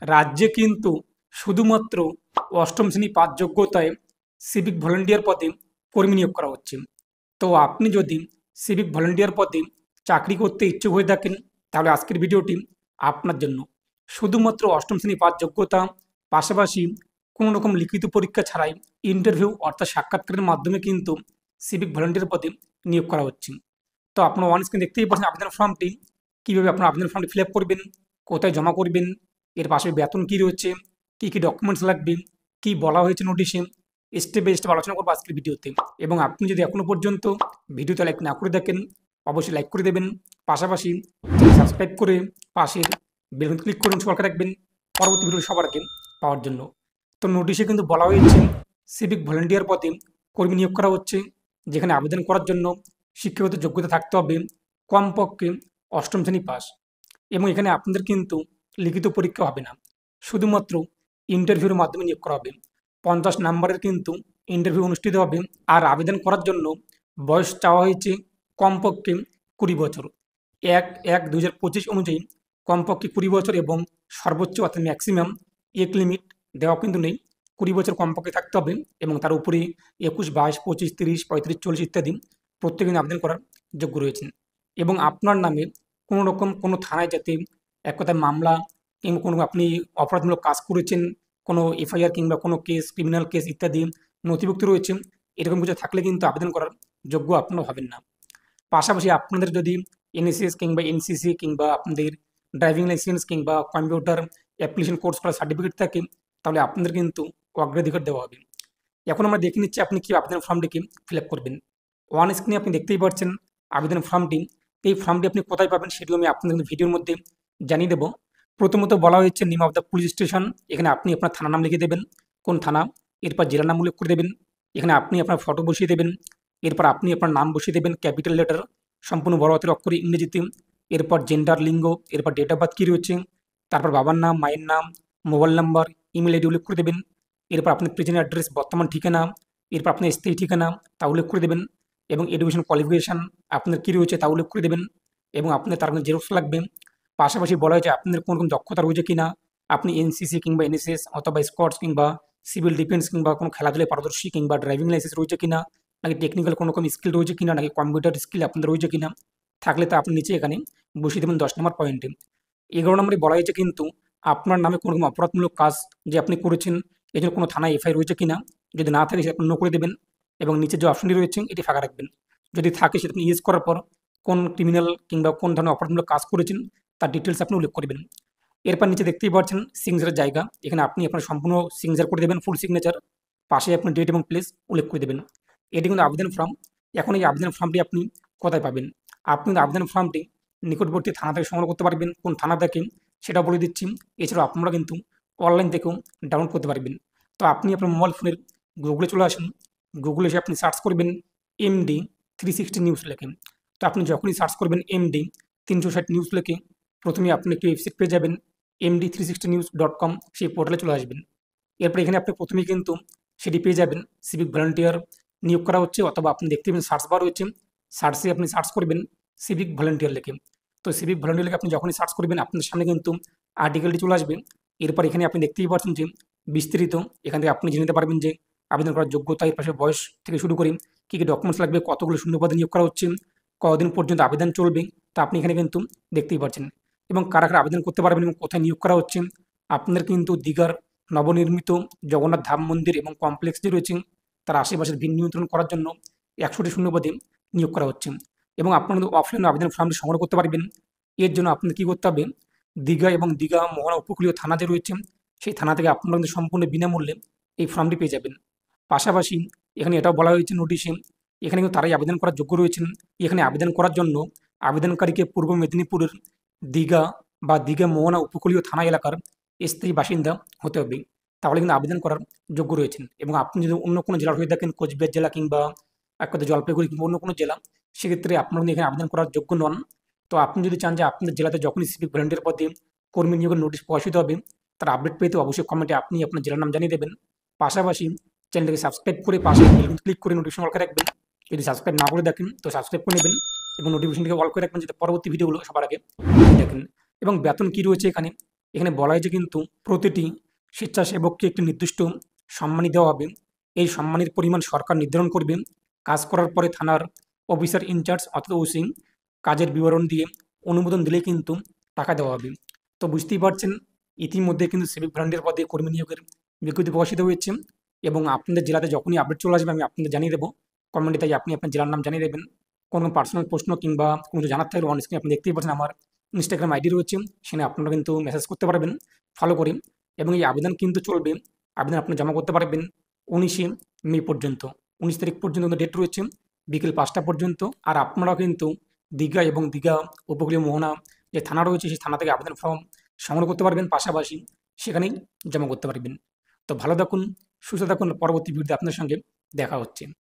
রাজ্যে কিন্তু শুধুমাত্র অষ্টম শ্রেণী পাস যোগ্যতায় সিভিক ভলেন্টিয়ার পদে কর্মী নিয়োগ করা হচ্ছে। তো আপনি যদি সিভিক ভলেন্টিয়ার পদে চাকরি করতে ইচ্ছুক হয়ে থাকেন, তাহলে আজকের ভিডিওটি আপনার জন্য। শুধুমাত্র অষ্টম শ্রেণী পাস যোগ্যতা, পাশাপাশি কোনো রকম লিখিত পরীক্ষা ছাড়াই ইন্টারভিউ অর্থাৎ সাক্ষাৎকারের মাধ্যমে কিন্তু সিভিক ভলেন্টিয়ার পদে নিয়োগ করা হচ্ছে। তো আপনার অন স্ক্রিন দেখতেই পাচ্ছেন আবেদন ফর্মটি। কীভাবে আপনার আবেদন ফর্মটি ফিল আপ করবেন, কোথায় জমা করবেন, এর পাশে বেতন কী রয়েছে, কী ডকুমেন্টস লাগবে, কী বলা হয়েছে নোটিশে, স্টেপ বাই স্টেপ আলোচনা করবো আজকের ভিডিওতে। এবং আপনি যদি এখনও পর্যন্ত ভিডিওতে লাইক না করে থাকেন, অবশ্যই লাইক করে দেবেন। পাশাপাশি সাবস্ক্রাইব করে পাশের বেল ক্লিক করুন, সরকার রাখবেন পরবর্তী ভিডিও সবার আগে পাওয়ার জন্য। তো নোটিশে কিন্তু বলা হয়েছে সিভিক ভলেন্টিয়ার পদে কর্মী নিয়োগ করা হচ্ছে, যেখানে আবেদন করার জন্য শিক্ষাগত যোগ্যতা থাকতে হবে কমপক্ষে অষ্টম শ্রেণী পাস। এবং এখানে আপনাদের কিন্তু লিখিত পরীক্ষা হবে না, শুধুমাত্র ইন্টারভিউর মাধ্যমে নিয়োগ করা হবে। 50 নাম্বারের কিন্তু ইন্টারভিউ অনুষ্ঠিত হবে। আর আবেদন করার জন্য বয়স চাওয়া হয়েছে কমপক্ষে 20 বছর। 1/1/2025 অনুযায়ী কমপক্ষে 20 বছর এবং সর্বোচ্চ অর্থাৎ ম্যাক্সিমাম এক লিমিট দেওয়া কিন্তু নেই। 20 বছর কমপক্ষে থাকতে হবে এবং তার উপরে 21, 22, 25, 30, 35, 40 ইত্যাদি প্রত্যেকে আবেদন করার যোগ্য রয়েছেন। এবং আপনার নামে কোনো রকম কোনো থানায় যাতে এক কথায় মামলা কিংবা কোনো আপনি অপরাধমূলক কাজ করেছেন, কোনো এফআইআর কিংবা কোনো কেস, ক্রিমিনাল কেস ইত্যাদি নথিভুক্ত রয়েছে, এরকম কিছু থাকলে কিন্তু আবেদন করার যোগ্য আপনারা হবেন না। পাশাপাশি আপনাদের যদি এনএসএস কিংবা এনসিসি কিংবা আপনাদের ড্রাইভিং লাইসেন্স কিংবা কম্পিউটার অ্যাপ্লিকেশন কোর্স করার সার্টিফিকেট থাকে, তাহলে আপনাদের কিন্তু অগ্রাধিকার দেওয়া হবে। এখন আমরা দেখে নিচ্ছি আপনি কি আবেদন ফর্মটিকে ফিল আপ করবেন। ওয়ান স্ক্রিনে আপনি দেখতেই পাচ্ছেন আবেদন ফর্মটি। এই ফর্মটি আপনি কোথায় পাবেন সেটিও আমি আপনাদের ভিডিওর মধ্যে জানিয়ে দেবো। প্রথমত বলা হয়েছে name of the police station. এখানে আপনি আপনার থানার নাম লিখে দেবেন, কোন থানা, এরপর জেলার নাম উল্লেখ করে দেবেন। এখানে আপনি আপনার ফটো বসিয়ে দেবেন। এরপর আপনি আপনার নাম বসিয়ে দেবেন ক্যাপিটাল লেটার, সম্পূর্ণ বড় হাতের অক্ষরে ইংরেজিতে। এরপর জেন্ডার, লিঙ্গ, এরপর ডেট অফ বার্থ কী রয়েছে, তারপর বাবার নাম, মায়ের নাম, মোবাইল নাম্বার, ইমেল আইডি উল্লেখ করে দেবেন। এরপর আপনি প্রেজেন্ট অ্যাড্রেস, বর্তমান ঠিকানা, এরপর আপনার স্থায়ী ঠিকানা তা উল্লেখ করে দেবেন। এবং এডুকেশন কোয়ালিফিকেশান আপনার কী রয়েছে তা উল্লেখ করে দেবেন। এবং আপনার তার জেরক্স লাগবে। পাশাপাশি বলা হয়েছে আপনাদের কোন কোন দক্ষতা রয়েছে কিনা, আপনি এনসিসি কিংবা এনএসএস অথবা স্কোয়াডস কিংবা সিভিল ডিফেন্স কিংবা কোনো খেলাধুলায় পারদর্শী কিংবা ড্রাইভিং লাইসেন্স রয়েছে কিনা, নাকি টেকনিক্যাল কোনো রকম স্কিল রয়েছে কিনা, নাকি কম্পিউটার স্কিল আপনাদের রয়েছে কিনা। থাকলে তা আপনি নিচে এখানে বসিয়ে দেবেন 10 নম্বর পয়েন্টে। 11 নম্বরে বলা হয়েছে কিন্তু আপনার নামে কোনো রকম অপরাধমূলক কাজ যে আপনি করেছেন এই জন্য কোনো থানায় এফআইআর রয়েছে কিনা, যদি না থাকে সেটা আপনি নো করে দেবেন এবং নিচে যে অপশনটি রয়েছে এটি ফাঁকা রাখবেন। যদি থাকে সেটা আপনি ইউজ করার পর কোন ক্রিমিনাল কিংবা কোন ধরনের অপরাধমূলক কাজ করেছেন তার ডিটেলস আপনি উল্লেখ করবেন। এরপর নিচে দেখতেই পাচ্ছেন সিগনেচারের জায়গা, এখানে আপনি আপনার সম্পূর্ণ সিগনেচার করে দেবেন, ফুল সিগনেচার। পাশে আপনি ডেট এবং প্লেস উল্লেখ করে দেবেন। এটি কিন্তু আবেদন ফর্ম। এখন এই আবেদন ফর্মটি আপনি কোথায় পাবেন? আপনি আবেদন ফর্মটি নিকটবর্তী থানা থেকে সংগ্রহ করতে পারবেন, কোন থানা থেকে সেটা বলে দিচ্ছি। এছাড়াও আপনারা কিন্তু অনলাইন থেকেও ডাউনলোড করতে পারবেন। তো আপনি আপনার মোবাইল ফোনের গুগলে চলে আসুন। গুগলে এসে আপনি সার্চ করবেন MD 360 নিউজ লেখে। তো আপনি যখনই সার্চ করবেন MD 360 নিউজ লেখে, প্রথমে আপনি একটি ওয়েবসাইট পেয়ে যাবেন md360news.com, সেই পোর্টালে চলে আসবেন। এরপর এখানে আপনি প্রথমেই কিন্তু সেটি পেয়ে যাবেন সিভিক ভলেন্টিয়ার নিয়োগ করা হচ্ছে, অথবা আপনি দেখতে পাবেন সার্চ বার রয়েছে, সার্চে আপনি সার্চ করবেন সিভিক ভলেন্টিয়ার লেখে। তো সিভিক ভলেন্টিয়ার লেখে আপনি যখনই সার্চ করবেন আপনার সামনে কিন্তু আর্টিকেলটি চলে আসবে। এরপর এখানে আপনি দেখতেই পাচ্ছেন যে বিস্তারিত, এখান থেকে আপনি জেনে নিতে পারবেন যে আবেদন করার যোগ্যতা, এর পাশে বয়স থেকে শুরু করে কী কী ডকুমেন্টস লাগবে, কতগুলো শূন্যপদে নিয়োগ করা হচ্ছে, কতদিন পর্যন্ত আবেদন চলবে, তা আপনি এখানে কিন্তু দেখতেই পাচ্ছেন। এবং কারা কারা আবেদন করতে পারবেন এবং কোথায় নিয়োগ করা হচ্ছে। আপনাদের কিন্তু দীঘার নবনির্মিত জগন্নাথ ধাম মন্দির এবং কমপ্লেক্স যে রয়েছে তার আশেপাশের ভিড় নিয়ন্ত্রণ করার জন্য 100টি শূন্যপদে নিয়োগ করা হচ্ছে। এবং আপনারা অফলাইনে আবেদন ফর্মটি সংগ্রহ করতে পারবেন। এর জন্য আপনাদের কী করতে হবে, দীঘা এবং দীঘা মোহনা উপকূলীয় থানা যে রয়েছে সেই থানা থেকে আপনারা কিন্তু সম্পূর্ণ বিনামূল্যে এই ফর্মটি পেয়ে যাবেন। পাশাপাশি এখানে এটাও বলা হয়েছে নোটিশে, এখানে কিন্তু তারাই আবেদন করার যোগ্য রয়েছেন। এখানে আবেদন করার জন্য আবেদনকারীকে পূর্ব মেদিনীপুরের দীঘা বা দীঘা মোহনা উপকূলীয় থানা এলাকার স্থায়ী বাসিন্দা হতে হবে, তাহলে কিন্তু আবেদন করার যোগ্য রয়েছেন। এবং আপনি যদি অন্য কোনো জেলার হয়ে থাকেন, কোচবিহার জেলা কিংবা এক কথা জলপাইগুড়ি কিংবা অন্য কোনো জেলা, সেক্ষেত্রে আপনারা কিন্তু এখানে আবেদন করার যোগ্য নন। তো আপনি যদি চান যে আপনাদের জেলাতে যখনই সিভিক ভলেন্টিয়ার পদে কর্মী নিয়োগের নোটিশ প্রকাশিত হবে তার আপডেট পেতে অবশ্যই কমেন্টে আপনি আপনার জেলার নাম জানিয়ে দেবেন। পাশাপাশি চ্যানেলটাকে সাবস্ক্রাইব করে পাশে বেল ক্লিক করে নোটিফিকেশন অল করে রাখবেন। যদি সাবস্ক্রাইব না করে দেখেন তো সাবস্ক্রাইব করে নেবেন এবং নোটিফিকেশনটিকে অল করে রাখবেন যাতে পরবর্তী ভিডিওগুলো সবার আগে দেখেন। এবং বেতন কী রয়েছে এখানে এখানে বলা হয়েছে কিন্তু প্রতিটি স্বেচ্ছাসেবককে একটি নির্দিষ্ট সম্মানী দেওয়া হবে। এই সম্মানীর পরিমাণ সরকার নির্ধারণ করবে। কাজ করার পরে থানার অফিসার ইনচার্জ অর্থাৎ ওসি কাজের বিবরণ দিয়ে অনুমোদন দিলেই কিন্তু টাকা দেওয়া হবে। তো বুঝতেই পারছেন, ইতিমধ্যে কিন্তু সিভিক ভলান্টিয়ার পদে কর্মী নিয়োগের বিজ্ঞপ্তি প্রকাশিত হয়েছে এবং আপনাদের জেলাতে যখনই আপডেট চলে আসবে আমি আপনাদের জানিয়ে দেবো কমেন্টে, তাই আপনি আপনার জেলার নাম জানিয়ে দেবেন। কোনো পার্সোনাল প্রশ্ন কিংবা কোনো কিছু জানার থাকলে অন স্ক্রিনে আপনি দেখতেই পাচ্ছেন আমার ইনস্টাগ্রাম আইডি রয়েছে, সেখানে আপনারা কিন্তু মেসেজ করতে পারবেন ফলো করে। এবং এই আবেদন কিন্তু চলবে, আবেদন আপনি জমা করতে পারবেন 19 মে পর্যন্ত। 19 তারিখ পর্যন্ত ডেট রয়েছে, বিকেল 5টা পর্যন্ত। আর আপনারাও কিন্তু দীঘা এবং দীঘা উপকূলীয় মোহনা যে থানা রয়েছে সেই থানা থেকে আবেদন ফর্ম সংগ্রহ করতে পারবেন, পাশাপাশি সেখানেই জমা করতে পারবেন। তো ভালো থাকুন, সুস্থ থাকুন, পরবর্তী ভিডিওতে আপনার সঙ্গে দেখা হচ্ছে।